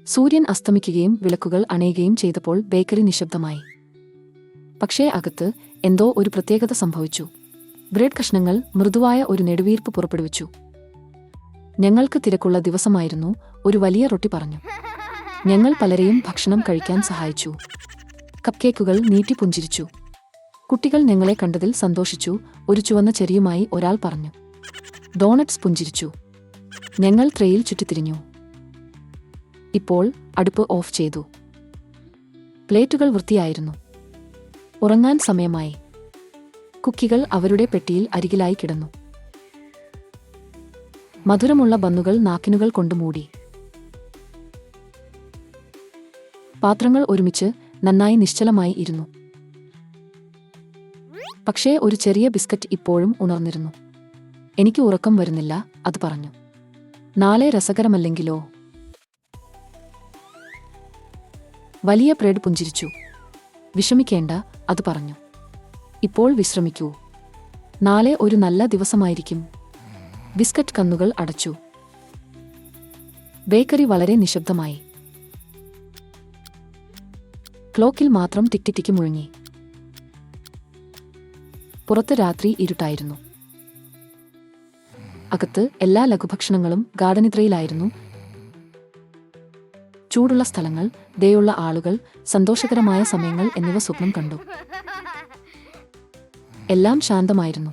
സൂര്യൻ അസ്തമിക്കുകയും വിളക്കുകൾ അണയുകയും ചെയ്തപ്പോൾ ബേക്കറി നിശബ്ദമായി. പക്ഷേ അകത്ത് എന്തോ ഒരു പ്രത്യേകത സംഭവിച്ചു. ബ്രെഡ് കഷ്ണങ്ങൾ മൃദുവായ ഒരു നെടുവീർപ്പ് പുറപ്പെടുവിച്ചു. ഞങ്ങൾക്ക് തിരക്കുള്ള ദിവസമായിരുന്നു, ഒരു വലിയ റൊട്ടി പറഞ്ഞു. ഞങ്ങൾ പലരെയും ഭക്ഷണം കഴിക്കാൻ സഹായിച്ചു. കപ്കേക്കുകൾ നീട്ടി പുഞ്ചിരിച്ചു. കുട്ടികൾ ഞങ്ങളെ കണ്ടതിൽ സന്തോഷിച്ചു, ഒരു ചുവന്ന ചെറിയുമായി ഒരാൾ പറഞ്ഞു. ഡോണറ്റ്സ് പുഞ്ചിരിച്ചു. ഞങ്ങൾ ട്രേയിൽ ചുറ്റിത്തിരിഞ്ഞു. ഇപ്പോൾ അടുപ്പ് ഓഫ് ചെയ്തു. പ്ലേറ്റുകൾ വൃത്തിയായിരുന്നു. ഉറങ്ങാൻ സമയമായി. കുക്കികൾ അവരുടെ പെട്ടിയിൽ അരികിലായി കിടന്നു. മധുരമുള്ള ബന്നുകൾ നാക്കിനുകൾ കൊണ്ട് മൂടി. പാത്രങ്ങൾ ഒരുമിച്ച് നന്നായി നിശ്ചലമായി ഇരുന്നു. പക്ഷേ ഒരു ചെറിയ ബിസ്ക്കറ്റ് ഇപ്പോഴും ഉണർന്നിരുന്നു. എനിക്ക് ഉറക്കം വരുന്നില്ല, അത് പറഞ്ഞു. നാളെ രസകരമല്ലെങ്കിലോ? വലിയ ബ്രെഡ് പുഞ്ചിരിച്ചു. വിഷമിക്കേണ്ട, അത് പറഞ്ഞു. ഇപ്പോൾ വിശ്രമിക്കൂ. നാളെ ഒരു നല്ല ദിവസമായിരിക്കും. ബിസ്ക്കറ്റ് കന്നുകൾ അടച്ചു. ബേക്കറി വളരെ നിശബ്ദമായി. ക്ലോക്കിൽ മാത്രം ടിക്ടിക്ക് മുഴങ്ങി. പുറത്ത് രാത്രി ഇരുട്ടായിരുന്നു. അകത്ത് എല്ലാ ലഘുഭക്ഷണങ്ങളും ഗാഠനിദ്രയിലായിരുന്നു. ചൂടുള്ള സ്ഥലങ്ങൾ, ദയുള്ള ആളുകൾ, സന്തോഷകരമായ സമയങ്ങൾ എന്നിവ സ്വപ്നം കണ്ടു. എല്ലാം ശാന്തമായിരുന്നു.